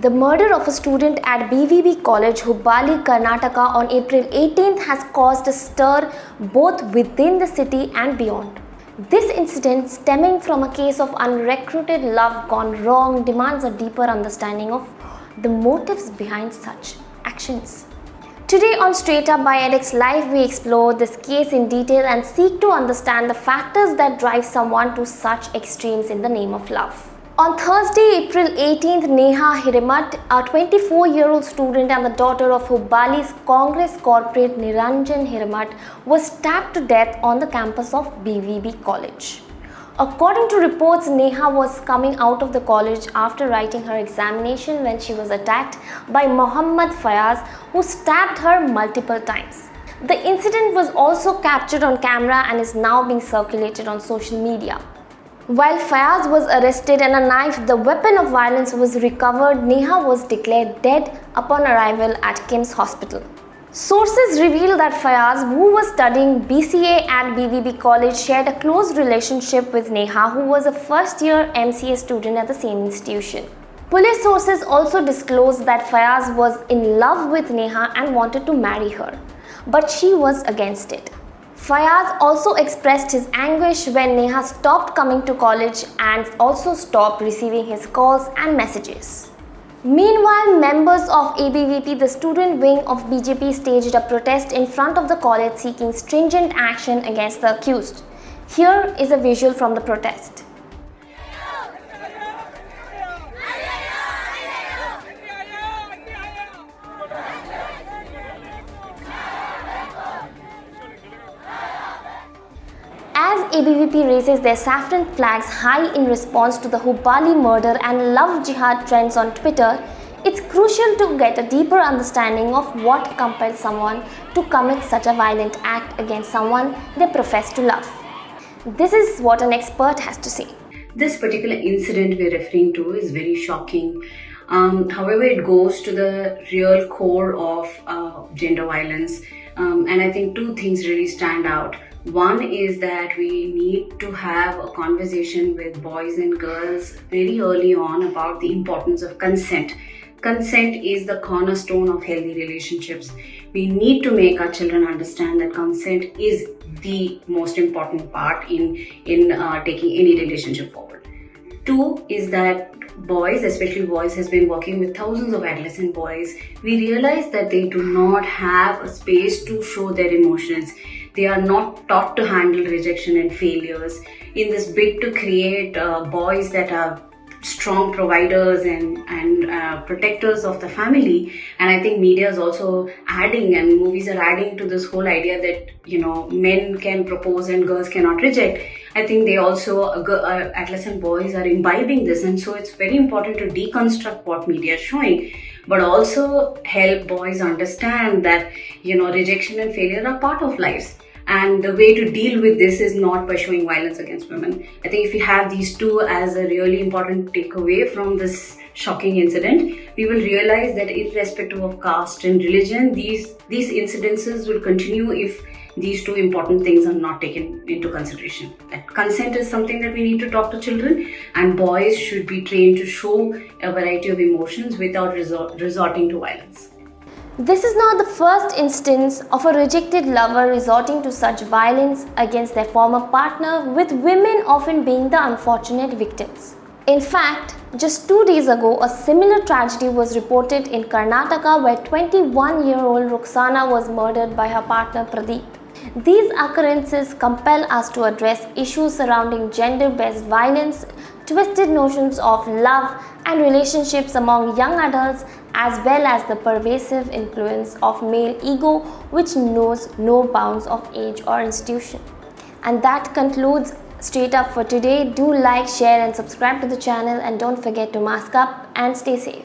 The murder of a student at BVB College, Hubballi, Karnataka on April 18th has caused a stir both within the city and beyond. This incident, stemming from a case of unrecruited love gone wrong, demands a deeper understanding of the motives behind such actions. Today on Straight Up by edX Live, we explore this case in detail and seek to understand the factors that drive someone to such extremes in the name of love. On Thursday, April 18th, Neha Hiremath, a 24-year-old student and the daughter of Hubballi's Congress corporate Neha Hiremath, was stabbed to death on the campus of BVB College. According to reports, Neha was coming out of the college after writing her examination when she was attacked by Mohammed Fayaz, who stabbed her multiple times. The incident was also captured on camera and is now being circulated on social media. While Fayaz was arrested and a knife, the weapon of violence, was recovered, Neha was declared dead upon arrival at Kim's Hospital. Sources reveal that Fayaz, who was studying BCA at BVB College, shared a close relationship with Neha, who was a first-year MCA student at the same institution. Police sources also disclosed that Fayaz was in love with Neha and wanted to marry her, but she was against it. Fayaz also expressed his anguish when Neha stopped coming to college and also stopped receiving his calls and messages. Meanwhile, members of ABVP, the student wing of BJP, staged a protest in front of the college seeking stringent action against the accused. Here is a visual from the protest. As ABVP raises their saffron flags high in response to the Hubballi murder and love jihad trends on Twitter, it's crucial to get a deeper understanding of what compels someone to commit such a violent act against someone they profess to love. This is what an expert has to say. This particular incident we're referring to is very shocking. However, it goes to the real core of gender violence. And I think two things really stand out. One is that we need to have a conversation with boys and girls very early on about the importance of consent. Consent is the cornerstone of healthy relationships. We need to make our children understand that consent is the most important part in taking any relationship forward. Two is that boys, especially boys, has been working with thousands of adolescent boys. We realize that they do not have a space to show their emotions. They are not taught to handle rejection and failures. In this bid to create boys that are strong providers and protectors of the family, and I think media is also adding, and movies are adding to this whole idea that men can propose and girls cannot reject. I think they also adolescent boys are imbibing this, and so it's very important to deconstruct what media is showing, but also help boys understand that rejection and failure are part of lives. And the way to deal with this is not by showing violence against women. I think if we have these two as a really important takeaway from this shocking incident, we will realize that irrespective of caste and religion, these incidences will continue if these two important things are not taken into consideration. That consent is something that we need to talk to children, and boys should be trained to show a variety of emotions without resorting to violence. This is not the first instance of a rejected lover resorting to such violence against their former partner, with women often being the unfortunate victims. In fact, just 2 days ago, a similar tragedy was reported in Karnataka, where 21-year-old Roxana was murdered by her partner Pradeep. These occurrences compel us to address issues surrounding gender-based violence, twisted notions of love and relationships among young adults, as well as the pervasive influence of male ego, which knows no bounds of age or institution. And that concludes Straight Up for today. Do like, share and subscribe to the channel, and don't forget to mask up and stay safe.